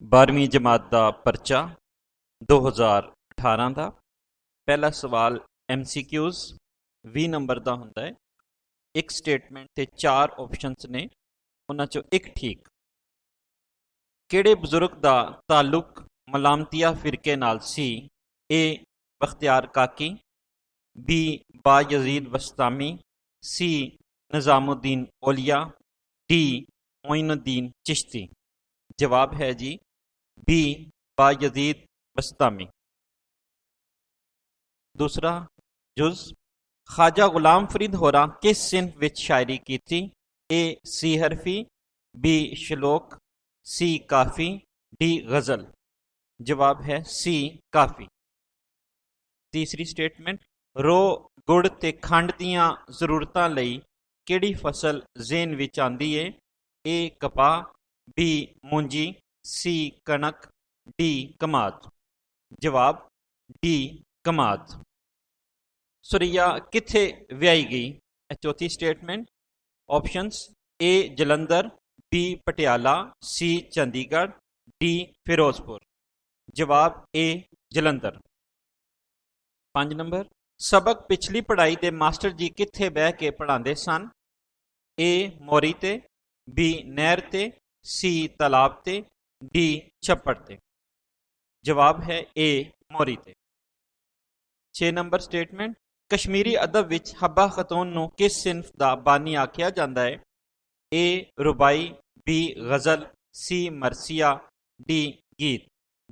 12ਵੀਂ जमात का परचा 2018 का। पहला सवाल MCQs 20 नंबर का होंदा है। एक स्टेटमेंट ते 4 ऑप्शनस ने, उन्हां चों एक ठीक। किहड़े बजुर्ग का ताल्लुक मलामतिया फिरके नाल सी? ए बख्तियार काकी, बी बायजीद बस्तामी, सी निज़ामुद्दीन औलिया, डी मोइनुद्दीन चिश्ती। जवाब है जी बी बायजीद बस्तामी। दूसरा जुज ख्वाजा गुलाम फरीद होरा किस सिंफ विच शायरी की थी? ए सी हरफी, बी शलोक, सी काफ़ी, डी गज़ल। जवाब है सी काफ़ी। तीसरी स्टेटमेंट रो गुड़ ते खंड दियां जरूरतां लई किहड़ी फसल ज़ेन विच आंदी है? ए कपाह, बी मूंजी, सी कणक, डी कमाद। जवाब डी कमाद। सुरैया किथे व्याई गई? चौथी statement options A Jalandhar, B Patiala, C Chandigarh, D Firozpur. जवाब ए जलंधर। 5 नंबर सबक पिछली पढ़ाई दे मास्टर जी किथे बह के पढ़ाते सन? ए मोरी ते, बी नहर ते, सी तालाब ते, डी छप्पड़ ते। जवाब है ए मोरी ते। 6 नंबर स्टेटमेंट कश्मीरी अदब विच हब्बा खतून नूं किस सिंफ दा बानी आख्या जांदा है? ए रुबाई, बी गज़ल, सी मरसिया, डी गीत।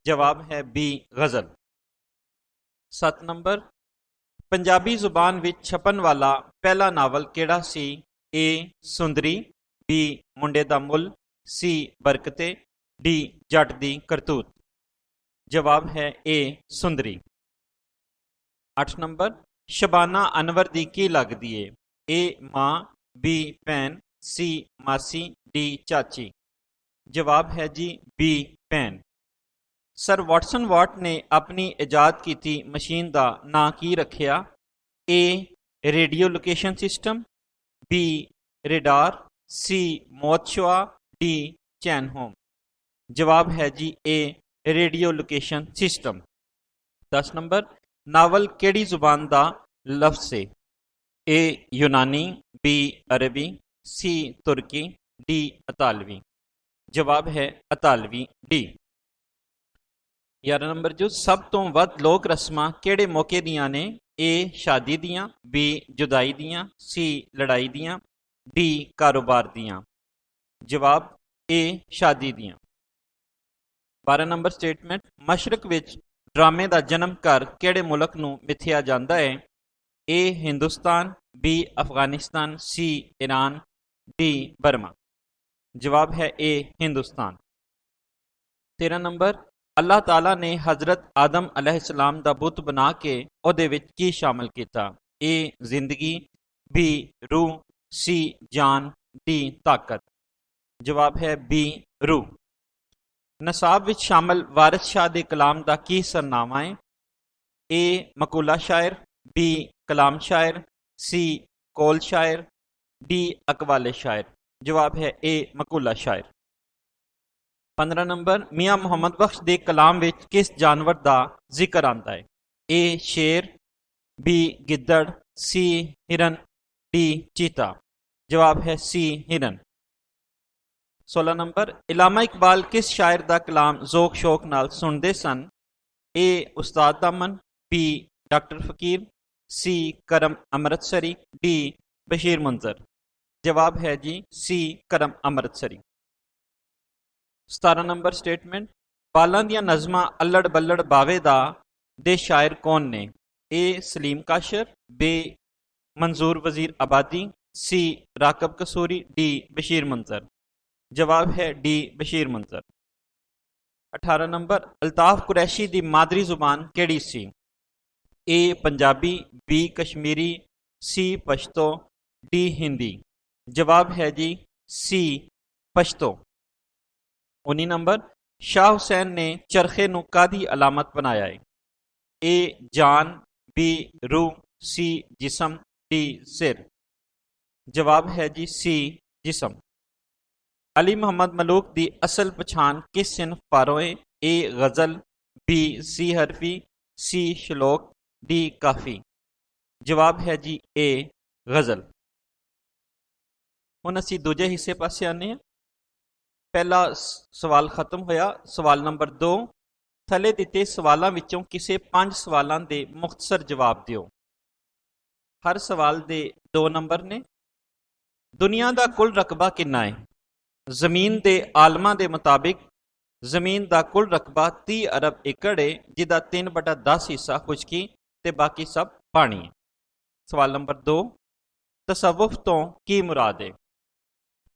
जवाब है बी गज़ल। 7 नंबर पंजाबी जुबान विच छपन वाला पहला नावल केड़ा सी? ए सुंदरी, बी मुंडे दा मुल, सी बरकते, डी जट दी करतूत। जवाब है ए सुंदरी। 8 नंबर शबाना अनवर दी की लगदी है? ए मां, बी भैन, सी मासी, डी चाची। जवाब है जी बी भैन। सर वाटसन वाट ने अपनी इजाद की मशीन का नां की रखिया? A radio location system, B radar, सी मौतशुआ, डी चैन होम। जवाब है जी A radio location system. 10 number novel केड़ी जुबान का लफ्ज़ है? ए यूनानी, बी अरबी, सी तुर्की, डी अतालवी। जवाब है अतालवी, डी। 11 नंबर जो सब तो वध लोक रस्मां केड़े मौके दियां ने? ए शादी दियां, बी जुदाई दियां, सी लड़ाई दियां, डी कारोबार दियां। जवाब ए शादी दियां। 12 नंबर स्टेटमेंट मशरक विच ड्रामे का जन्म घर केड़े मुल्क नूं मिथया जांदा है? ए हिंदुस्तान, बी अफगानिस्तान, सी ईरान, डी बर्मा। जवाब है ए हिंदुस्तान। 13 नंबर अल्लाह ताला ने हजरत आदम अलैहिस्सलाम दा बुत बना के ओहदे विच की शामिल किया? ए जिंदगी, बी रूह, सी जान, डी ताकत। जवाब है बी रूह। नसाब विच शामिल वारिस शाह दे कलाम दा की सरनामा है? ए मकूला शायर, बी कलाम शायर, सी कौल शायर, डी अकवाले शायर। जवाब है ए मकूला शायर। 15 नंबर मियाँ मुहम्मद बख्श दे कलाम विच किस जानवर का जिक्र आता है? ए शेर, बी गिद्दड़, सी हिरन, डी चीता। जवाब है सी हिरन। 16 नंबर इलामा इकबाल किस शायर का कलाम जोक शौक नाल सुनते सन? ए उस्ताद दामन, बी डॉक्टर फकीर, सी करम अमृतसरी, डी बशीर मुंजर। जवाब है जी सी करम अमृतसरी। 17 नंबर स्टेटमेंट बालां दियां नज़मां अल्लड़ बल्लड़ बावे दा दे शायर कौन ने? ए सलीम काशर, बी मंजूर वजीर आबादी, सी राकब कसूरी, डी बशीर मुंजर। जवाब है डी बशीर मुंजर। 18 नंबर अल्ताफ कुरैशी दी मादरी जुबान केड़ी सी? ए पंजाबी, बी कश्मीरी, सी पश्तो, डी हिंदी। जवाब है जी सी पश्तो। 19 नंबर शाह हुसैन ने चरखे नूं कादी अलामत बनाया है? ए जान, बी रूह, सी जिसम, डी सिर। जवाब है जी सी जिसम। ਅਲੀ ਮੁਹੰਮਦ ਮਲੂਕ ਦੀ ਅਸਲ ਪਛਾਣ ਕਿਸ ਸਿਨਫ ਪਾਰੋਂ ਹੈ? ਏ ਗਜ਼ਲ, ਬੀ ਸੀ ਹਰਫੀ, ਸੀ ਸ਼ਲੋਕ, ਡੀ ਕਾਫੀ। ਜਵਾਬ ਹੈ ਜੀ ਏ ਗਜ਼ਲ। ਹੁਣ ਅਸੀਂ ਦੂਜੇ ਹਿੱਸੇ ਪਾਸੇ ਆਉਂਦੇ ਹਾਂ। ਪਹਿਲਾ ਸਵਾਲ ਖਤਮ ਹੋਇਆ। ਸਵਾਲ ਨੰਬਰ 2, ਥੱਲੇ ਦਿੱਤੇ ਸਵਾਲਾਂ ਵਿੱਚੋਂ ਕਿਸੇ 5 ਸਵਾਲਾਂ ਦੇ ਮੁਖਤਸਰ ਜਵਾਬ ਦਿਓ। ਹਰ ਸਵਾਲ ਦੇ 2 ਨੰਬਰ ਨੇ। ਦੁਨੀਆ ਦਾ ਕੁੱਲ ਰਕਬਾ ਕਿੰਨਾ ਹੈ? ਜ਼ਮੀਨ ਦੇ ਆਲਮਾਂ ਦੇ ਮੁਤਾਬਿਕ ਜ਼ਮੀਨ ਦਾ ਕੁੱਲ ਰਕਬਾ 30 ਅਰਬ ਏਕੜ ਹੈ, ਜਿਹਦਾ 3/10 ਹਿੱਸਾ ਖੁਸ਼ਕੀ ਤੇ ਬਾਕੀ ਸਭ ਪਾਣੀ ਹੈ। ਸਵਾਲ ਨੰਬਰ 2, ਤਸਵੁਫ ਤੋਂ ਕੀ ਮੁਰਾਦ ਹੈ?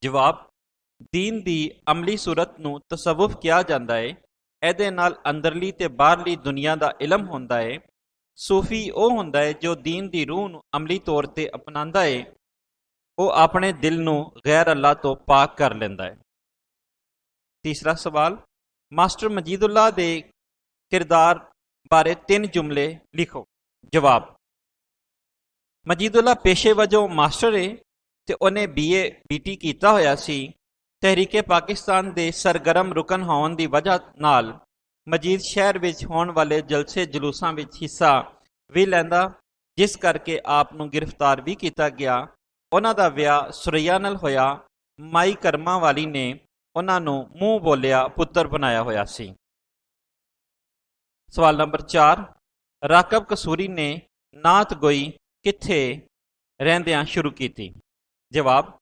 ਜਵਾਬ, ਦੀਨ ਦੀ ਅਮਲੀ ਸੂਰਤ ਨੂੰ ਤਸਵੁਫ ਕਿਹਾ ਜਾਂਦਾ ਹੈ। ਇਹਦੇ ਨਾਲ ਅੰਦਰਲੀ ਤੇ ਬਾਹਰਲੀ ਦੁਨੀਆ ਦਾ ਇਲਮ ਹੁੰਦਾ ਹੈ। ਸੂਫੀ ਉਹ ਹੁੰਦਾ ਹੈ ਜੋ ਦੀਨ ਦੀ ਰੂਹ ਨੂੰ ਅਮਲੀ ਤੌਰ ਤੇ ਅਪਣਾਉਂਦਾ ਹੈ। ਉਹ ਆਪਣੇ ਦਿਲ ਨੂੰ ਗੈਰ ਅੱਲਾਹ ਤੋਂ ਪਾਕ ਕਰ ਲੈਂਦਾ ਹੈ। ਤੀਸਰਾ ਸਵਾਲ, ਮਾਸਟਰ ਮਜੀਦੁੱਲਾ ਦੇ ਕਿਰਦਾਰ ਬਾਰੇ 3 ਜੁਮਲੇ ਲਿਖੋ। ਜਵਾਬ, ਮਜੀਦੁੱਲਾ ਪੇਸ਼ੇ ਵਜੋਂ ਮਾਸਟਰ ਹੈ ਤੇ ਉਹਨੇ BA BT ਕੀਤਾ ਹੋਇਆ ਸੀ। ਤਹਿਰੀਕੇ ਪਾਕਿਸਤਾਨ ਦੇ ਸਰਗਰਮ ਰੁਕਨ ਹੋਣ ਦੀ ਵਜ੍ਹਾ ਨਾਲ ਮਜੀਦ ਸ਼ਹਿਰ ਵਿੱਚ ਹੋਣ ਵਾਲੇ ਜਲਸੇ ਜਲੂਸਾਂ ਵਿੱਚ ਹਿੱਸਾ ਵੀ ਲੈਂਦਾ, ਜਿਸ ਕਰਕੇ ਆਪ ਨੂੰ ਗ੍ਰਿਫਤਾਰ ਵੀ ਕੀਤਾ ਗਿਆ। ਉਹਨਾਂ ਦਾ ਵਿਆਹ ਸੁਰਈਆ ਨਾਲ ਹੋਇਆ। ਮਾਈ ਕਰਮਾਂ ਵਾਲੀ ਨੇ ਉਹਨਾਂ ਨੂੰ ਮੂੰਹ ਬੋਲਿਆ ਪੁੱਤਰ ਬਣਾਇਆ ਹੋਇਆ ਸੀ। ਸਵਾਲ ਨੰਬਰ 4, ਰਾਕਬ ਕਸੂਰੀ ਨੇ ਨਾਤ ਗੋਈ ਕਿੱਥੇ ਰਹਿੰਦਿਆਂ ਸ਼ੁਰੂ ਕੀਤੀ? ਜਵਾਬ,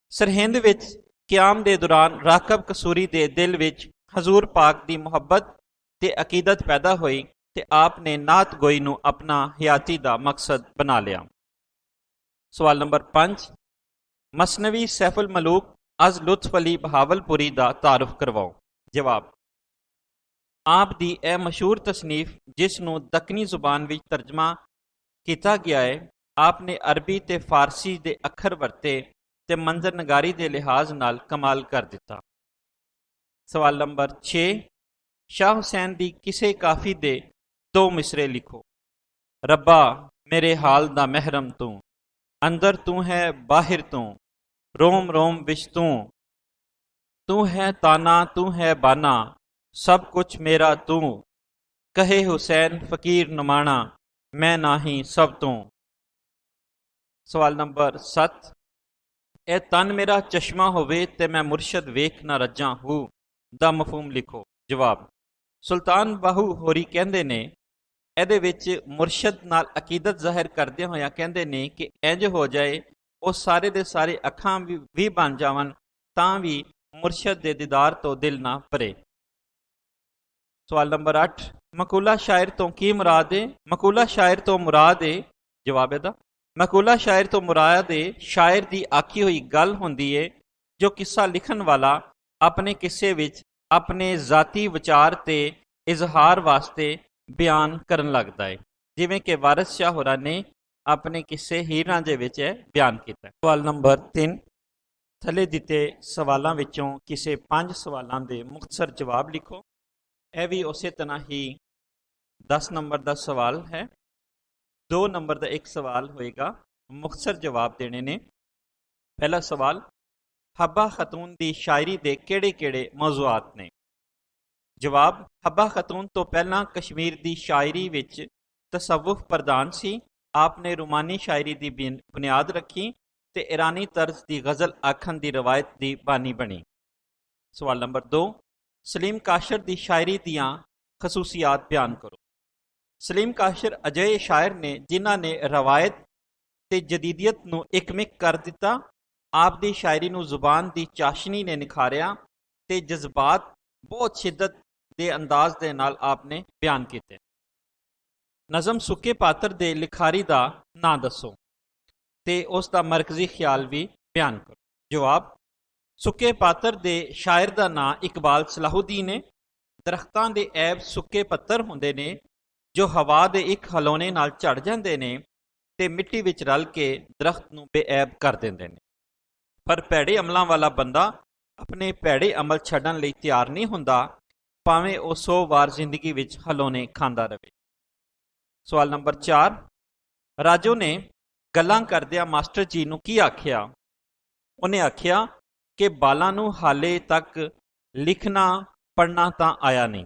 ਸਰਹਿੰਦ ਵਿੱਚ ਕਿਆਮ ਦੇ ਦੌਰਾਨ ਰਾਕਬ ਕਸੂਰੀ ਦੇ ਦਿਲ ਵਿੱਚ ਹਜ਼ੂਰ ਪਾਕ ਦੀ ਮੁਹੱਬਤ ਤੇ ਅਕੀਦਤ ਪੈਦਾ ਹੋਈ ਤੇ ਆਪ ਨੇ ਨਾਤ ਗੋਈ ਨੂੰ ਆਪਣਾ ਹਯਾਤੀ ਦਾ ਮਕਸਦ ਬਣਾ ਲਿਆ। ਸਵਾਲ ਨੰਬਰ 5, ਮਸਨਵੀ ਸੈਫੁਲ ਮਲੂਕ ਅਜ਼ ਲੁਤਫ ਅਲੀ ਬਹਾਵਲਪੁਰੀ ਦਾ ਤਾਰਫ ਕਰਵਾਓ। ਜਵਾਬ, ਆਪ ਦੀ ਇਹ ਮਸ਼ਹੂਰ ਤਸਨੀਫ ਜਿਸ ਨੂੰ ਦੱਖਣੀ ਜ਼ੁਬਾਨ ਵਿੱਚ ਤਰਜਮਾ ਕੀਤਾ ਗਿਆ ਹੈ, ਆਪ ਨੇ ਅਰਬੀ ਤੇ ਫਾਰਸੀ ਦੇ ਅੱਖਰ ਵਰਤੇ ਤੇ ਮੰਜ਼ਰ ਨਗਾਰੀ ਦੇ ਲਿਹਾਜ਼ ਨਾਲ ਕਮਾਲ ਕਰ ਦਿੱਤਾ। ਸਵਾਲ ਨੰਬਰ 6, ਸ਼ਾਹ ਹੁਸੈਨ ਦੀ ਕਿਸੇ ਕਾਫੀ ਦੇ 2 ਮਿਸਰੇ ਲਿਖੋ। ਰੱਬਾ ਮੇਰੇ ਹਾਲ ਦਾ ਮਹਿਰਮ ਤੂੰ, ਅੰਦਰ ਤੂੰ ਹੈ ਬਾਹਿਰ ਤੂੰ, ਰੋਮ ਰੋਮ ਵਿੱਚ ਤੂੰ ਹੈ ਤਾਨਾ ਤੂੰ ਹੈ ਬਾਨਾ, ਸਭ ਕੁਛ ਮੇਰਾ ਤੂੰ, ਕਹੇ ਹੁਸੈਨ ਫਕੀਰ ਨਮਾਣਾ, ਮੈਂ ਨਾਹੀਂ ਸਭ ਤੋਂ। ਸਵਾਲ ਨੰਬਰ 7, ਇਹ ਤਨ ਮੇਰਾ ਚਸ਼ਮਾ ਹੋਵੇ ਤੇ ਮੈਂ ਮੁਰਸ਼ਦ ਵੇਖ ਨਾ ਰੱਜਾਂ ਹੂ ਦਾ ਮਫਹੂਮ ਲਿਖੋ। ਜਵਾਬ, ਸੁਲਤਾਨ ਬਾਹੂ ਹੋਰੀ ਕਹਿੰਦੇ ਨੇ ਇਹਦੇ ਵਿੱਚ ਮੁਰਸ਼ਦ ਨਾਲ ਅਕੀਦਤ ਜ਼ਾਹਿਰ ਕਰਦੇ ਹੋਇਆ ਕਹਿੰਦੇ ਨੇ ਕਿ ਇੰਜ ਹੋ ਜਾਏ ਉਹ ਸਾਰੇ ਦੇ ਸਾਰੇ ਅੱਖਾਂ ਵੀ ਬਣ ਜਾਵਨ ਤਾਂ ਵੀ ਮੁਰਸ਼ਦ ਦੇ ਦੀਦਾਰ ਤੋਂ ਦਿਲ ਨਾ ਭਰੇ। ਸਵਾਲ ਨੰਬਰ 8, ਮਕੂਲਾ ਸ਼ਾਇਰ ਤੋਂ ਕੀ ਮੁਰਾਦ ਹੈ? ਮਕੂਲਾ ਸ਼ਾਇਰ ਤੋਂ ਮੁਰਾਦ ਹੈ, ਜਵਾਬ ਇਹਦਾ, ਮਕੂਲਾ ਸ਼ਾਇਰ ਤੋਂ ਮੁਰਾਦ ਹੈ ਸ਼ਾਇਰ ਦੀ ਆਖੀ ਹੋਈ ਗੱਲ ਹੁੰਦੀ ਹੈ ਜੋ ਕਿੱਸਾ ਲਿਖਣ ਵਾਲਾ ਆਪਣੇ ਕਿੱਸੇ ਵਿੱਚ ਆਪਣੇ ਜ਼ਾਤੀ ਵਿਚਾਰ ਤੇ ਇਜ਼ਹਾਰ ਵਾਸਤੇ ਬਿਆਨ ਕਰਨ ਲੱਗਦਾ ਹੈ, ਜਿਵੇਂ ਕਿ ਵਾਰਿਸ ਸ਼ਾਹ ਹੋਰਾਂ ਨੇ ਆਪਣੇ ਕਿੱਸੇ ਹੀਰ ਰਾਂਝੇ ਵਿੱਚ ਬਿਆਨ ਕੀਤਾ। ਸਵਾਲ ਨੰਬਰ 3, ਥੱਲੇ ਦਿੱਤੇ ਸਵਾਲਾਂ ਵਿੱਚੋਂ ਕਿਸੇ 5 ਸਵਾਲਾਂ ਦੇ ਮੁਖਤਸਰ ਜਵਾਬ ਲਿਖੋ। ਇਹ ਵੀ ਉਸੇ ਤਰ੍ਹਾਂ ਹੀ 10 ਨੰਬਰ ਦਾ ਸਵਾਲ ਹੈ। 2 ਨੰਬਰ ਦਾ ਇੱਕ ਸਵਾਲ ਹੋਏਗਾ, ਮੁਖਤਸਰ ਜਵਾਬ ਦੇਣੇ ਨੇ। ਪਹਿਲਾ ਸਵਾਲ, ਹੱਬਾ ਖਤੂਨ ਦੀ ਸ਼ਾਇਰੀ ਦੇ ਕਿਹੜੇ-ਕਿਹੜੇ ਮੌਜ਼ੂਆਤ ਨੇ? ਜਵਾਬ, ਹੱਬਾ ਖਤੂਨ ਤੋਂ ਪਹਿਲਾਂ ਕਸ਼ਮੀਰ ਦੀ ਸ਼ਾਇਰੀ ਵਿੱਚ ਤਸਵੁਫ ਪ੍ਰਧਾਨ ਸੀ। ਆਪ ਨੇ ਰੁਮਾਨੀ ਸ਼ਾਇਰੀ ਦੀ ਬੁਨਿਆਦ ਰੱਖੀ ਤੇ ਇਰਾਨੀ ਤਰਜ਼ ਦੀ ਗਜ਼ਲ ਆਖਣ ਦੀ ਰਵਾਇਤ ਦੀ ਬਾਨੀ ਬਣੀ। ਸਵਾਲ ਨੰਬਰ 2, ਸਲੀਮ ਕਾਸ਼ਰ ਦੀ ਸ਼ਾਇਰੀ ਦੀਆਂ ਖਸੂਸੀਆਤ ਬਿਆਨ ਕਰੋ। ਸਲੀਮ ਕਾਸ਼ਰ ਅਜਿਹੇ ਸ਼ਾਇਰ ਨੇ ਜਿਨ੍ਹਾਂ ਨੇ ਰਵਾਇਤ ਤੇ ਜਦੀਦੀਅਤ ਨੂੰ ਇੱਕਮਿਕ ਕਰ ਦਿੱਤਾ। ਆਪ ਦੀ ਸ਼ਾਇਰੀ ਨੂੰ ਜ਼ੁਬਾਨ ਦੀ ਚਾਸ਼ਨੀ ਨੇ ਨਿਖਾਰਿਆ ਤੇ ਜਜ਼ਬਾਤ ਬਹੁਤ ਸ਼ਿੱਦਤ ਦੇ ਅੰਦਾਜ਼ ਦੇ ਨਾਲ ਆਪ ਨੇ ਬਿਆਨ ਕੀਤੇ। ਨਜ਼ਮ ਸੁੱਕੇ ਪਾਤਰ ਦੇ ਲਿਖਾਰੀ ਦਾ ਨਾਂ ਦੱਸੋ ਤੇ ਉਸ ਦਾ ਮਰਕਜ਼ੀ ਖਿਆਲ ਵੀ ਬਿਆਨ ਕਰੋ। ਜਵਾਬ, ਸੁੱਕੇ ਪਾਤਰ ਦੇ ਸ਼ਾਇਰ ਦਾ ਨਾਂ ਇਕਬਾਲ ਸਲਾਹੁਦੀਨ ਹੈ। ਦਰਖਤਾਂ ਦੇ ਐਬ ਸੁੱਕੇ ਪੱਤਰ ਹੁੰਦੇ ਨੇ ਜੋ ਹਵਾ ਦੇ ਇੱਕ ਹਲੌਣੇ ਨਾਲ ਝੜ ਜਾਂਦੇ ਨੇ ਤੇ ਮਿੱਟੀ ਵਿੱਚ ਰਲ ਕੇ ਦਰਖਤ ਨੂੰ ਬੇਐਬ ਕਰ ਦਿੰਦੇ ਨੇ। ਪਰ ਭੈੜੇ ਅਮਲਾਂ ਵਾਲਾ ਬੰਦਾ ਆਪਣੇ ਭੈੜੇ ਅਮਲ ਛੱਡਣ ਲਈ ਤਿਆਰ ਨਹੀਂ ਹੁੰਦਾ, ਭਾਵੇਂ ਉਹ 100 ਵਾਰ ਜ਼ਿੰਦਗੀ ਵਿੱਚ ਹਲੌਣੇ ਖਾਂਦਾ ਰਹੇ। ਸਵਾਲ ਨੰਬਰ 4, ਰਾਜੋ ਨੇ ਗੱਲਾਂ ਕਰਦਿਆਂ ਮਾਸਟਰ ਜੀ ਨੂੰ ਕੀ ਆਖਿਆ? ਉਹਨੇ ਆਖਿਆ, ਕਿ ਬਾਲਾਂ ਨੂੰ ਹਾਲੇ ਤੱਕ ਲਿਖਣਾ ਪੜ੍ਹਨਾ ਤਾਂ ਆਇਆ ਨਹੀਂ,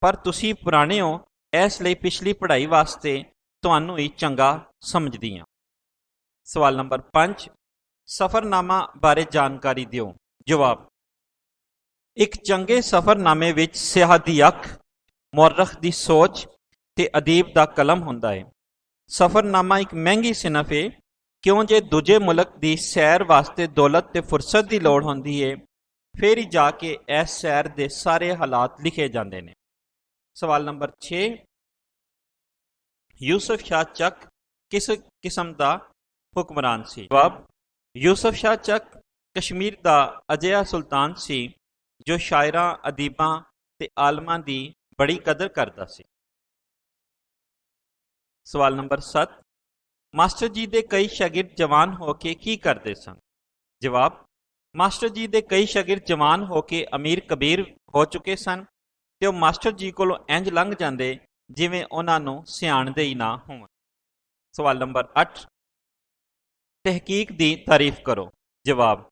ਪਰ ਤੁਸੀਂ ਪੁਰਾਣੇ ਹੋ, ਇਸ ਲਈ ਪਿਛਲੀ ਪੜ੍ਹਾਈ ਵਾਸਤੇ ਤੁਹਾਨੂੰ ਹੀ ਚੰਗਾ ਸਮਝਦੀ ਹਾਂ। ਸਵਾਲ ਨੰਬਰ 5, ਸਫ਼ਰਨਾਮਾ ਬਾਰੇ ਜਾਣਕਾਰੀ ਦਿਓ। ਜਵਾਬ, ਇੱਕ ਚੰਗੇ ਸਫ਼ਰਨਾਮੇ ਵਿੱਚ ਸਿਆਹ ਦੀ ਅੱਖ, ਮੁਅਰਖ ਦੀ ਸੋਚ ਤੇ ਅਦੀਬ ਦਾ ਕਲਮ ਹੁੰਦਾ ਹੈ। ਸਫ਼ਰਨਾਮਾ ਇੱਕ ਮਹਿੰਗੀ ਸਿਨਫ ਹੈ, ਕਿਉਂ ਜੇ ਦੂਜੇ ਮੁਲਕ ਦੀ ਸੈਰ ਵਾਸਤੇ ਦੌਲਤ ਤੇ ਫੁਰਸਤ ਦੀ ਲੋੜ ਹੁੰਦੀ ਹੈ, ਫਿਰ ਹੀ ਜਾ ਕੇ ਇਸ ਸੈਰ ਦੇ ਸਾਰੇ ਹਾਲਾਤ ਲਿਖੇ ਜਾਂਦੇ ਨੇ। ਸਵਾਲ ਨੰਬਰ 6, ਯੂਸਫ ਸ਼ਾਹ ਚੱਕ ਕਿਸ ਕਿਸਮ ਦਾ ਹੁਕਮਰਾਨ ਸੀ? ਜਵਾਬ, ਯੂਸਫ ਸ਼ਾਹ ਚੱਕ ਕਸ਼ਮੀਰ ਦਾ ਅਜਿਹਾ ਸੁਲਤਾਨ ਸੀ ਜੋ ਸ਼ਾਇਰਾਂ, ਅਦੀਬਾਂ ਤੇ ਆਲਮਾਂ ਦੀ ਬੜੀ ਕਦਰ ਕਰਦਾ ਸੀ। ਸਵਾਲ ਨੰਬਰ 7, ਮਾਸਟਰ ਜੀ ਦੇ ਕਈ ਸ਼ਾਗਿਰਦ ਜਵਾਨ ਹੋ ਕੇ ਕੀ ਕਰਦੇ ਸਨ? ਜਵਾਬ, ਮਾਸਟਰ ਜੀ ਦੇ ਕਈ ਸ਼ਾਗਿਰਦ ਜਵਾਨ ਹੋ ਕੇ ਅਮੀਰ ਕਬੀਰ ਹੋ ਚੁੱਕੇ ਸਨ ਤੇ ਉਹ ਮਾਸਟਰ ਜੀ ਕੋਲੋਂ ਇੰਜ ਲੰਘ ਜਾਂਦੇ ਜਿਵੇਂ ਉਹਨਾਂ ਨੂੰ ਸਿਆਣਦੇ ਹੀ ਨਾ ਹੋਣ। ਸਵਾਲ ਨੰਬਰ 8, ਤਹਿਕੀਕ ਦੀ ਤਾਰੀਫ ਕਰੋ। ਜਵਾਬ,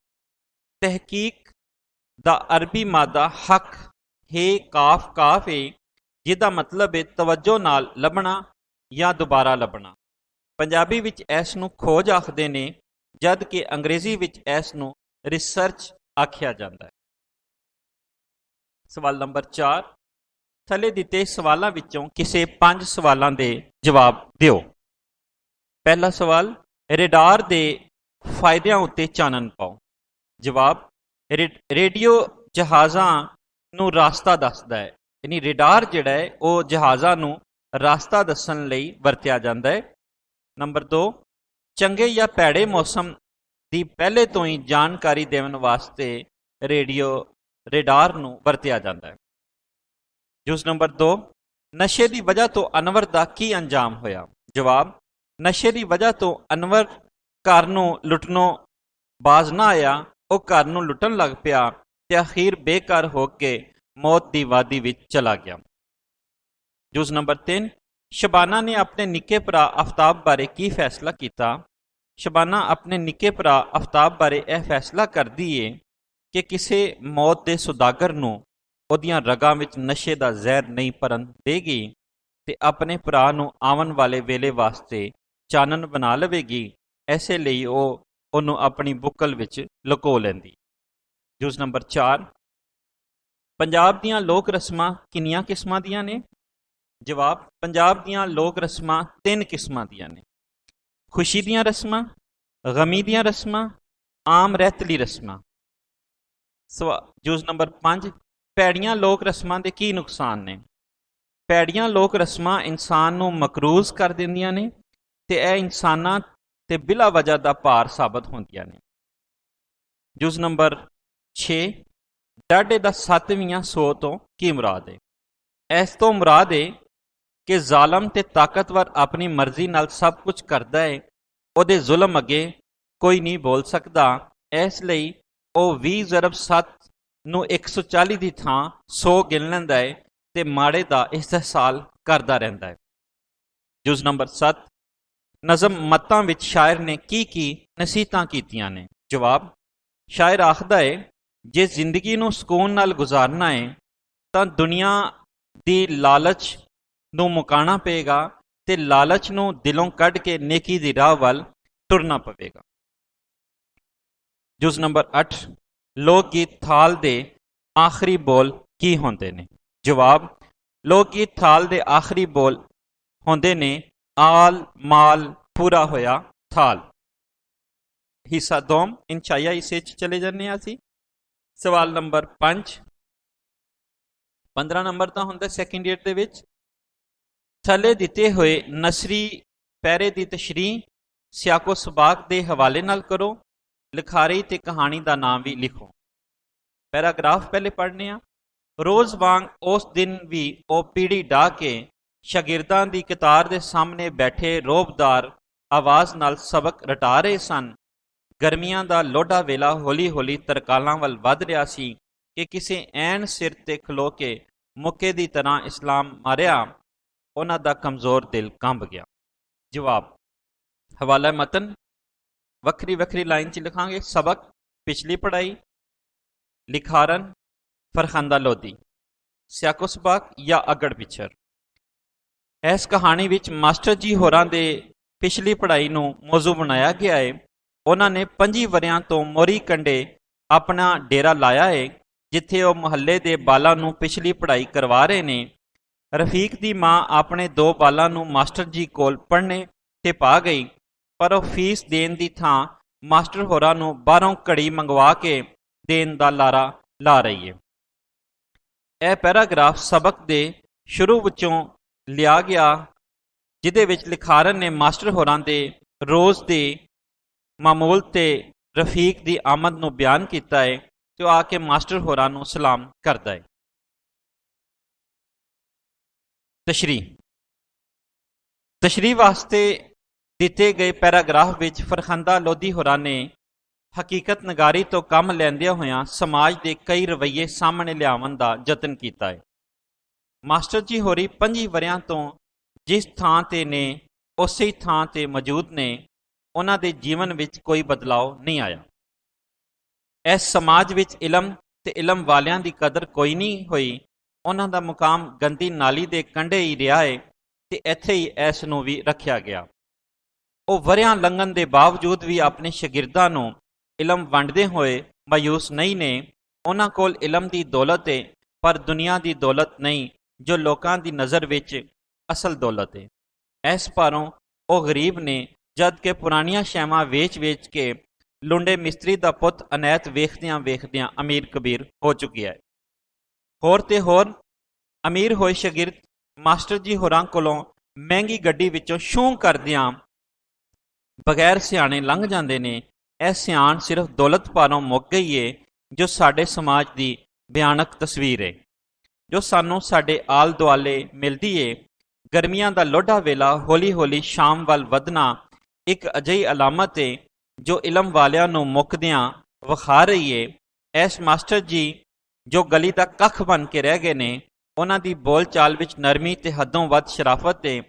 ਤਹਿਕੀਕ ਦਾ ਅਰਬੀ ਮਾਦਾ ਹੱਕ ਹੈ, ਕਾਫ ਹੈ, ਜਿਹਦਾ ਮਤਲਬ ਹੈ ਤਵੱਜੋ ਨਾਲ ਲੱਭਣਾ ਜਾਂ ਦੁਬਾਰਾ ਲੱਭਣਾ। ਪੰਜਾਬੀ ਵਿੱਚ ਇਸ ਨੂੰ ਖੋਜ ਆਖਦੇ ਨੇ, ਜਦ ਕਿ ਅੰਗਰੇਜ਼ੀ ਵਿੱਚ ਇਸ ਨੂੰ ਰਿਸਰਚ ਆਖਿਆ ਜਾਂਦਾ ਹੈ। ਸਵਾਲ ਨੰਬਰ 4, ਥੱਲੇ ਦਿੱਤੇ ਸਵਾਲਾਂ ਵਿੱਚੋਂ ਕਿਸੇ 5 ਸਵਾਲਾਂ ਦੇ ਜਵਾਬ ਦਿਓ। ਪਹਿਲਾ ਸਵਾਲ, ਰੇਡਾਰ ਦੇ ਫਾਇਦਿਆਂ ਉੱਤੇ ਚਾਨਣ ਪਾਓ। ਜਵਾਬ, ਰੇਡੀਓ ਜਹਾਜ਼ਾਂ ਨੂੰ ਰਾਸਤਾ ਦੱਸਦਾ ਹੈ, ਯਾਨੀ ਰੇਡਾਰ ਜਿਹੜਾ ਹੈ ਉਹ ਜਹਾਜ਼ਾਂ ਨੂੰ ਰਾਸਤਾ ਦੱਸਣ ਲਈ ਵਰਤਿਆ ਜਾਂਦਾ ਹੈ। ਨੰਬਰ 2, ਚੰਗੇ ਜਾਂ ਭੈੜੇ ਮੌਸਮ ਦੀ ਪਹਿਲੇ ਤੋਂ ਹੀ ਜਾਣਕਾਰੀ ਦੇਣ ਵਾਸਤੇ ਰੇਡਾਰ ਨੂੰ ਵਰਤਿਆ ਜਾਂਦਾ ਹੈ। ਜੁਜ਼ ਨੰਬਰ 2, ਨਸ਼ੇ ਦੀ ਵਜ੍ਹਾ ਤੋਂ ਅਨਵਰ ਦਾ ਕੀ ਅੰਜਾਮ ਹੋਇਆ? ਜਵਾਬ, ਨਸ਼ੇ ਦੀ ਵਜ੍ਹਾ ਤੋਂ ਅਨਵਰ ਘਰ ਨੂੰ ਲੁੱਟਣੋਂ ਬਾਜ਼ ਨਾ ਆਇਆ, ਉਹ ਘਰ ਨੂੰ ਲੁੱਟਣ ਲੱਗ ਪਿਆ ਤੇ ਅਖੀਰ ਬੇਘਰ ਹੋ ਕੇ ਮੌਤ ਦੀ ਵਾਦੀ ਵਿੱਚ ਚਲਾ ਗਿਆ। ਜੁਜ਼ ਨੰਬਰ 3, ਸ਼ਬਾਨਾ ਨੇ ਆਪਣੇ ਨਿੱਕੇ ਭਰਾ ਆਫਤਾਬ ਬਾਰੇ ਕੀ ਫੈਸਲਾ ਕੀਤਾ? ਸ਼ਬਾਨਾ ਆਪਣੇ ਨਿੱਕੇ ਭਰਾ ਆਫਤਾਬ ਬਾਰੇ ਇਹ ਫੈਸਲਾ ਕਰਦੀ ਏ ਕਿ ਕਿਸੇ ਮੌਤ ਦੇ ਸੁਦਾਗਰ ਨੂੰ ਉਹਦੀਆਂ ਰਗਾਂ ਵਿੱਚ ਨਸ਼ੇ ਦਾ ਜ਼ਹਿਰ ਨਹੀਂ ਭਰਨ ਦੇਗੀ ਤੇ ਆਪਣੇ ਭਰਾ ਨੂੰ ਆਉਣ ਵਾਲੇ ਵੇਲੇ ਵਾਸਤੇ ਚਾਨਣ ਬਣਾ ਲਵੇਗੀ, ਐਸੇ ਲਈ ਉਹ ਉਹਨੂੰ ਆਪਣੀ ਬੁੱਕਲ ਵਿੱਚ ਲੁਕੋ ਲੈਂਦੀ। ਜੁਜ਼ ਨੰਬਰ 4, ਪੰਜਾਬ ਦੀਆਂ ਲੋਕ ਰਸਮਾਂ ਕਿੰਨੀਆਂ ਕਿਸਮਾਂ ਦੀਆਂ ਨੇ? ਜਵਾਬ, ਪੰਜਾਬ ਦੀਆਂ ਲੋਕ ਰਸਮਾਂ 3 ਕਿਸਮਾਂ ਦੀਆਂ ਨੇ। ਖੁਸ਼ੀ ਦੀਆਂ ਰਸਮਾਂ, ਗਮੀ ਦੀਆਂ ਰਸਮਾਂ, ਆਮ ਰਹਿਤਲੀ ਰਸਮਾਂ। ਜੁਜ਼ ਨੰਬਰ 5, ਭੈੜੀਆਂ ਲੋਕ ਰਸਮਾਂ ਦੇ ਕੀ ਨੁਕਸਾਨ ਨੇ? ਭੈੜੀਆਂ ਲੋਕ ਰਸਮਾਂ ਇਨਸਾਨ ਨੂੰ ਮਕਰੂਜ਼ ਕਰ ਦਿੰਦੀਆਂ ਨੇ ਤੇ ਇਹ ਇਨਸਾਨਾਂ ਤੇ ਬਿਲਾ ਵਜ੍ਹਾ ਦਾ ਭਾਰ ਸਾਬਤ ਹੁੰਦੀਆਂ ਨੇ। ਜੁਜ਼ ਨੰਬਰ 6, ਡਾਢੇ ਦਾ 7ਵੀਆਂ ਸੌ ਤੋਂ ਕੀ ਮੁਰਾਦ ਹੈ? ਇਸ ਤੋਂ ਮੁਰਾਦ ਹੈ ਕਿ ਜ਼ਾਲਮ ਤੇ ਤਾਕਤਵਰ ਆਪਣੀ ਮਰਜ਼ੀ ਨਾਲ ਸਭ ਕੁਝ ਕਰਦਾ ਹੈ, ਉਹਦੇ ਜ਼ੁਲਮ ਅੱਗੇ ਕੋਈ ਨਹੀਂ ਬੋਲ ਸਕਦਾ, ਇਸ ਲਈ ਉਹ 20 ਜ਼ਰਬ 7 ਨੂੰ 140 ਦੀ ਥਾਂ 100 ਗਿਣ ਲੈਂਦਾ ਹੈ ਤੇ ਮਾੜੇ ਦਾ ਇਸਤਹਿਸਾਲ ਕਰਦਾ ਰਹਿੰਦਾ ਹੈ। ਜੁਜ਼ ਨੰਬਰ 7, ਨਜ਼ਮ ਮੱਤਾਂ ਵਿੱਚ ਸ਼ਾਇਰ ਨੇ ਕੀ ਕੀ ਨਸੀਹਤਾਂ ਕੀਤੀਆਂ ਨੇ? ਜਵਾਬ, ਸ਼ਾਇਰ ਆਖਦਾ ਹੈ, ਜੇ ਜ਼ਿੰਦਗੀ ਨੂੰ ਸਕੂਨ ਨਾਲ ਗੁਜ਼ਾਰਨਾ ਹੈ ਤਾਂ ਦੁਨੀਆ ਦੀ ਲਾਲਚ ਨੂੰ ਮੁਕਾਉਣਾ ਪਏਗਾ ਤੇ ਲਾਲਚ ਨੂੰ ਦਿਲੋਂ ਕੱਢ ਕੇ ਨੇਕੀ ਦੀ ਰਾਹ ਵੱਲ ਤੁਰਨਾ ਪਵੇਗਾ। ਜੁਜ਼ ਨੰਬਰ 8, ਲੋਕ ਗੀਤ ਥਾਲ ਦੇ ਆਖਰੀ ਬੋਲ ਕੀ ਹੁੰਦੇ ਨੇ? ਜਵਾਬ, ਲੋਕ ਗੀਤ ਥਾਲ ਦੇ ਆਖਰੀ ਬੋਲ ਹੁੰਦੇ ਨੇ, ਆਲ ਮਾਲ ਪੂਰਾ ਹੋਇਆ ਥਾਲ। ਹਿੱਸਾ 2 ਇੰਸ਼ਾਇਆ ਹਿੱਸੇ 'ਚ ਚਲੇ ਜਾਂਦੇ ਹਾਂ ਅਸੀਂ। ਸਵਾਲ ਨੰਬਰ 5, 15 ਨੰਬਰ ਤਾਂ ਹੁੰਦਾ ਸੈਕਿੰਡ ਈਅਰ ਦੇ ਵਿੱਚ। ਥੱਲੇ ਦਿੱਤੇ ਹੋਏ ਨਸਰੀ ਪੈਰੇ ਦੀ ਤਸ਼ਰੀਹ ਸਿਆਕੋ ਸਬਾਕ ਦੇ ਹਵਾਲੇ ਨਾਲ ਕਰੋ। ਲਿਖਾਰੀ ਤੇ ਕਹਾਣੀ ਦਾ ਨਾਮ ਵੀ ਲਿਖੋ। ਪੈਰਾਗ੍ਰਾਫ ਪਹਿਲੇ ਪੜ੍ਹਨੇ ਆ। ਰੋਜ਼ ਵਾਂਗ ਉਸ ਦਿਨ ਵੀ ਉਹ ਪੀੜੀ ਢਾਹ ਕੇ ਸ਼ਾਗਿਰਦਾਂ ਦੀ ਕਤਾਰ ਦੇ ਸਾਹਮਣੇ ਬੈਠੇ ਰੋਬਦਾਰ ਆਵਾਜ਼ ਨਾਲ ਸਬਕ ਰਟਾ ਰਹੇ ਸਨ। ਗਰਮੀਆਂ ਦਾ ਲੋਢਾ ਵੇਲਾ ਹੌਲੀ ਹੌਲੀ ਤਰਕਾਲਾਂ ਵੱਲ ਵੱਧ ਰਿਹਾ ਸੀ ਕਿ ਕਿਸੇ ਐਨ ਸਿਰ ਤੇ ਖਲੋ ਕੇ ਮੁੱਕੇ ਦੀ ਤਰ੍ਹਾਂ ਇਸਲਾਮ ਮਾਰਿਆ, ਉਹਨਾਂ ਦਾ ਕਮਜ਼ੋਰ ਦਿਲ ਕੰਬ ਗਿਆ। ਜਵਾਬ, ਹਵਾਲਾ ਮਤਨ ਵੱਖਰੀ ਵੱਖਰੀ ਲਾਈਨ 'ਚ ਲਿਖਾਂਗੇ। ਸਬਕ ਪਿਛਲੀ ਪੜ੍ਹਾਈ, ਲਿਖਾਰਨ, ਫਰਖੰਦਾ ਲੋਧੀ, ਸਿਆਕੋ ਸਬਾਕ ਜਾਂ ਅਗੜ ਪਿਛਰ। ਇਸ ਕਹਾਣੀ ਵਿੱਚ ਮਾਸਟਰ ਜੀ ਹੋਰਾਂ ਦੇ ਪਿਛਲੀ ਪੜ੍ਹਾਈ ਨੂੰ ਮੌਜੂ ਬਣਾਇਆ ਗਿਆ ਹੈ। ਉਹਨਾਂ ਨੇ 25 ਵਰਿਆਂ ਤੋਂ ਮੋਰੀ ਕੰਢੇ ਆਪਣਾ ਡੇਰਾ ਲਾਇਆ ਹੈ, ਜਿੱਥੇ ਉਹ ਮੁਹੱਲੇ ਦੇ ਬਾਲਾਂ ਨੂੰ ਪਿਛਲੀ ਪੜ੍ਹਾਈ ਕਰਵਾ ਰਹੇ ਨੇ। ਰਫੀਕ ਦੀ ਮਾਂ ਆਪਣੇ 2 ਬਾਲਾਂ ਨੂੰ ਮਾਸਟਰ ਜੀ ਕੋਲ ਪੜ੍ਹਨੇ ਤੇ ਪਾ ਗਈ, ਪਰ ਉਹ ਫੀਸ ਦੇਣ ਦੀ ਥਾਂ ਮਾਸਟਰ ਹੋਰਾਂ ਨੂੰ ਬਾਹਰੋਂ ਘੜੀ ਮੰਗਵਾ ਕੇ ਦੇਣ ਦਾ ਲਾਰਾ ਲਾ ਰਹੀ ਹੈ। ਇਹ ਪੈਰਾਗ੍ਰਾਫ ਸਬਕ ਦੇ ਸ਼ੁਰੂ ਵਿੱਚੋਂ ਲਿਆ ਗਿਆ, ਜਿਹਦੇ ਵਿੱਚ ਲਿਖਾਰਨ ਨੇ ਮਾਸਟਰ ਹੋਰਾਂ ਦੇ ਰੋਜ਼ ਦੇ ਮਾਮੂਲ ਤੇ ਰਫੀਕ ਦੀ ਆਮਦ ਨੂੰ ਬਿਆਨ ਕੀਤਾ ਹੈ ਤੇ ਉਹ ਆ ਕੇ ਮਾਸਟਰ ਹੋਰਾਂ ਨੂੰ ਸਲਾਮ ਕਰਦਾ ਹੈ। ਤਸ਼ਰੀਹ ਵਾਸਤੇ ਦਿੱਤੇ ਗਏ ਪੈਰਾਗ੍ਰਾਫ ਵਿੱਚ ਫਰਖੰਦਾ ਲੋਧੀ ਹੋਰਾਂ ਨੇ ਹਕੀਕਤ ਨਗਾਰੀ ਤੋਂ ਕੰਮ ਲੈਂਦਿਆਂ ਹੋਇਆਂ ਸਮਾਜ ਦੇ ਕਈ ਰਵੱਈਏ ਸਾਹਮਣੇ ਲਿਆਉਣ ਦਾ ਯਤਨ ਕੀਤਾ ਹੈ। ਮਾਸਟਰ ਜੀ ਹੋਰੀ 25 ਵਰਿਆਂ ਤੋਂ ਜਿਸ ਥਾਂ ਤੇ ਨੇ ਉਸੇ ਥਾਂ ਤੇ ਮੌਜੂਦ ਨੇ। ਉਹਨਾਂ ਦੇ ਜੀਵਨ ਵਿੱਚ ਕੋਈ ਬਦਲਾਅ ਨਹੀਂ ਆਇਆ। ਇਸ ਸਮਾਜ ਵਿੱਚ ਇਲਮ ਤੇ ਇਲਮ ਵਾਲਿਆਂ ਦੀ ਕਦਰ ਕੋਈ ਨਹੀਂ ਹੋਈ। ਉਹਨਾਂ ਦਾ ਮੁਕਾਮ ਗੰਦੀ ਨਾਲੀ ਦੇ ਕੰਢੇ ਹੀ ਰਿਹਾ ਹੈ ਤੇ ਇੱਥੇ ਹੀ ਇਸ ਨੂੰ ਵੀ ਰੱਖਿਆ ਗਿਆ। ਉਹ ਵਰਿਆਂ ਲੰਘਣ ਦੇ ਬਾਵਜੂਦ ਵੀ ਆਪਣੇ ਸ਼ਾਗਿਰਦਾਂ ਨੂੰ ਇਲਮ ਵੰਡਦੇ ਹੋਏ ਮਾਯੂਸ ਨਹੀਂ ਨੇ। ਉਹਨਾਂ ਕੋਲ ਇਲਮ ਦੀ ਦੌਲਤ ਹੈ, ਪਰ ਦੁਨੀਆ ਦੀ ਦੌਲਤ ਨਹੀਂ, ਜੋ ਲੋਕਾਂ ਦੀ ਨਜ਼ਰ ਵਿੱਚ ਅਸਲ ਦੌਲਤ ਹੈ। ਇਸ ਪਾਰੋਂ ਉਹ ਗਰੀਬ ਨੇ, ਜਦ ਕਿ ਪੁਰਾਣੀਆਂ ਸ਼ੈਵਾਂ ਵੇਚ-ਵੇਚ ਕੇ ਲੁੰਡੇ ਮਿਸਤਰੀ ਦਾ ਪੁੱਤ ਅਨੈਤ ਵੇਖਦਿਆਂ ਵੇਖਦਿਆਂ ਅਮੀਰ ਕਬੀਰ ਹੋ ਚੁੱਕਿਆ ਹੈ। ਹੋਰ ਤੇ ਹੋਰ ਅਮੀਰ ਹੋਏ ਸ਼ਾਗਿਰਦ ਮਾਸਟਰ ਜੀ ਹੋਰਾਂ ਕੋਲੋਂ ਮਹਿੰਗੀ ਗੱਡੀ ਵਿੱਚੋਂ ਛੂੰ ਕਰਦਿਆਂ ਬਗੈਰ ਸਿਆਣੇ ਲੰਘ ਜਾਂਦੇ ਨੇ। ਇਹ ਸਿਆਣ ਸਿਰਫ ਦੌਲਤ ਪਾਰੋਂ ਮੁੱਕ ਗਈ ਏ, ਜੋ ਸਾਡੇ ਸਮਾਜ ਦੀ ਭਿਆਨਕ ਤਸਵੀਰ ਹੈ, ਜੋ ਸਾਨੂੰ ਸਾਡੇ ਆਲ ਦੁਆਲੇ ਮਿਲਦੀ ਏ। ਗਰਮੀਆਂ ਦਾ ਲੋਢਾ ਵੇਲਾ ਹੌਲੀ ਹੌਲੀ ਸ਼ਾਮ ਵੱਲ ਵਧਣਾ ਇੱਕ ਅਜਿਹੀ ਅਲਾਮਤ ਏ ਜੋ ਇਲਮ ਵਾਲਿਆਂ ਨੂੰ ਮੁੱਕਦਿਆਂ ਵਿਖਾ ਰਹੀ ਏ। ਇਸ ਮਾਸਟਰ ਜੀ ਜੋ ਗਲੀ ਦਾ ਕੱਖ ਬਣ ਕੇ ਰਹਿ ਗਏ ਨੇ, ਉਹਨਾਂ ਦੀ ਬੋਲ ਚਾਲ ਵਿੱਚ ਨਰਮੀ ਤੇ ਹੱਦੋਂ ਵੱਧ ਸ਼ਰਾਫਤ ਏ,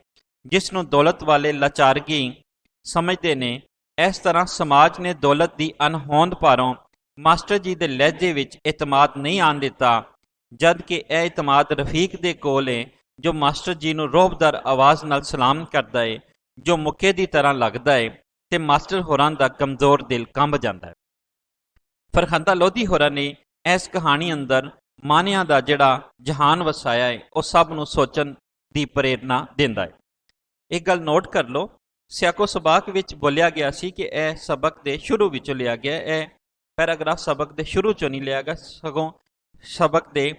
ਜਿਸ ਨੂੰ ਦੌਲਤ ਵਾਲੇ ਲਾਚਾਰਗੀ ਸਮਝਦੇ ਨੇ। ਇਸ ਤਰ੍ਹਾਂ ਸਮਾਜ ਨੇ ਦੌਲਤ ਦੀ ਅਣਹੋਂਦ ਪਾਰੋਂ ਮਾਸਟਰ ਜੀ ਦੇ ਲਹਿਜੇ ਵਿੱਚ ਇਤਮਾਦ ਨਹੀਂ ਆਣ ਦਿੱਤਾ, ਜਦ ਕਿ ਇਹ ਇਤਮਾਦ ਰਫੀਕ ਦੇ ਕੋਲ ਏ, ਜੋ ਮਾਸਟਰ ਜੀ ਨੂੰ ਰੋਹਬਦਾਰ ਆਵਾਜ਼ ਨਾਲ ਸਲਾਮ ਕਰਦਾ ਏ, ਜੋ ਮੁੱਕੇ ਦੀ ਤਰ੍ਹਾਂ ਲੱਗਦਾ ਏ ਤੇ ਮਾਸਟਰ ਹੋਰਾਂ ਦਾ ਕਮਜ਼ੋਰ ਦਿਲ ਕੰਬ ਜਾਂਦਾ ਹੈ। ਫਰਖੰਦਾ ਲੋਧੀ ਹੋਰਾਂ ਨੇ ਇਸ ਕਹਾਣੀ ਅੰਦਰ ਮਾਨਿਆਂ ਦਾ ਜਿਹੜਾ ਜਹਾਨ ਵਸਾਇਆ ਹੈ, ਉਹ ਸਭ ਨੂੰ ਸੋਚਣ ਦੀ ਪ੍ਰੇਰਨਾ ਦਿੰਦਾ ਹੈ। ਇੱਕ ਗੱਲ ਨੋਟ ਕਰ ਲਓ, ਸਿਆਕੋ ਸਬਾਕ ਵਿੱਚ ਬੋਲਿਆ ਗਿਆ ਸੀ ਕਿ ਇਹ ਸਬਕ ਦੇ ਸ਼ੁਰੂ ਵਿੱਚੋਂ ਲਿਆ ਗਿਆ। ਇਹ ਪੈਰਾਗ੍ਰਾਫ ਸਬਕ ਦੇ ਸ਼ੁਰੂ ਚੋਂ ਨਹੀਂ ਲਿਆ ਗਿਆ, ਸਗੋਂ ਸਬਕ ਦੇ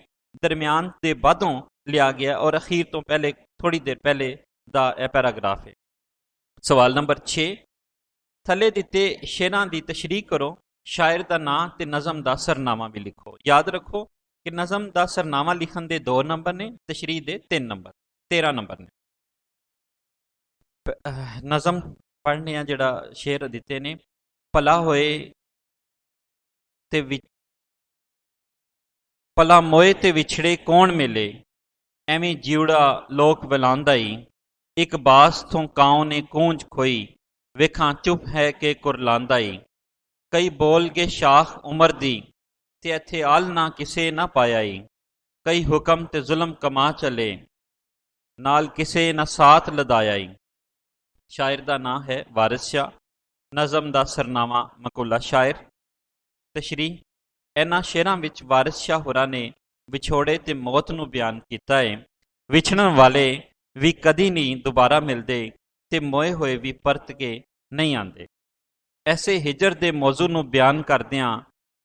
ਦਰਮਿਆਨ ਦੇ ਬਾਅਦੋਂ ਲਿਆ ਗਿਆ ਔਰ ਅਖੀਰ ਤੋਂ ਪਹਿਲੇ ਥੋੜੀ ਦੇਰ ਪਹਿਲੇ ਦਾ ਇਹ ਪੈਰਾਗ੍ਰਾਫ ਹੈ। ਸਵਾਲ ਨੰਬਰ 6, ਥੱਲੇ ਦਿੱਤੇ ਸ਼ੇਰਾਂ ਦੀ ਤਸ਼ਰੀਹ ਕਰੋ। ਸ਼ਾਇਰ ਦਾ ਨਾਂ ਤੇ ਨਜ਼ਮ ਦਾ ਸਰਨਾਮਾ ਵੀ ਲਿਖੋ। ਯਾਦ ਰੱਖੋ ਕਿ ਨਜ਼ਮ ਦਾ ਸਰਨਾਮਾ ਲਿਖਣ ਦੇ 2 ਨੰਬਰ ਨੇ, ਤਸ਼ਰੀਹ ਦੇ 3 ਨੰਬਰ, 13 ਨੰਬਰ ਨੇ। ਨਜ਼ਮ ਪੜ੍ਹਨੇ ਆ, ਜਿਹੜਾ ਸ਼ੇਰ ਦਿੱਤੇ ਨੇ। ਭਲਾ ਹੋਏ ਤੇ ਭਲਾ ਮੋਏ ਤੇ ਵਿਛੜੇ ਕੌਣ ਮਿਲੇ, ਐਵੇਂ ਜਿਉੜਾ ਲੋਕ ਬੁਲਾਉਂਦਾ ਈ। ਇੱਕ ਬਾਸ ਤੋਂ ਕਾਉ ਨੇ ਕੂੰਜ ਖੋਈ, ਵੇਖਾਂ ਚੁੱਪ ਹੈ ਕਿ ਕੁਰਲਾਂਦਾ ਈ। ਕਈ ਬੋਲ ਕੇ ਸ਼ਾਖ ਉਮਰ ਦੀ, ਤੇ ਇੱਥੇ ਆਲ ਨਾ ਕਿਸੇ ਨਾ ਪਾਇਆ ਈ। ਕਈ ਹੁਕਮ ਤੇ ਜ਼ੁਲਮ ਕਮਾ ਚਲੇ, ਨਾਲ ਕਿਸੇ ਨਾ ਸਾਥ ਲਦਾਇਆ ਈ। ਸ਼ਾਇਰ ਦਾ ਨਾਂ ਹੈ ਵਾਰਿਸ ਸ਼ਾਹ। ਨਜ਼ਮ ਦਾ ਸਰਨਾਮਾ ਮਕੂਲਾ ਸ਼ਾਇਰ। ਤਸ਼ਰੀਹ, ਇਹਨਾਂ ਸ਼ੇਰਾਂ ਵਿੱਚ ਵਾਰਿਸ ਸ਼ਾਹ ਹੋਰਾਂ ਨੇ ਵਿਛੋੜੇ ਤੇ ਮੌਤ ਨੂੰ ਬਿਆਨ ਕੀਤਾ ਹੈ। ਵਿਛੜਨ ਵਾਲੇ ਵੀ ਕਦੀ ਨਹੀਂ ਦੁਬਾਰਾ ਮਿਲਦੇ ਤੇ ਮੋਏ ਹੋਏ ਵੀ ਪਰਤ ਕੇ ਨਹੀਂ ਆਉਂਦੇ। ਐਸੇ ਹਿਜਰ ਦੇ ਮੌਜੂ ਨੂੰ ਬਿਆਨ ਕਰਦਿਆਂ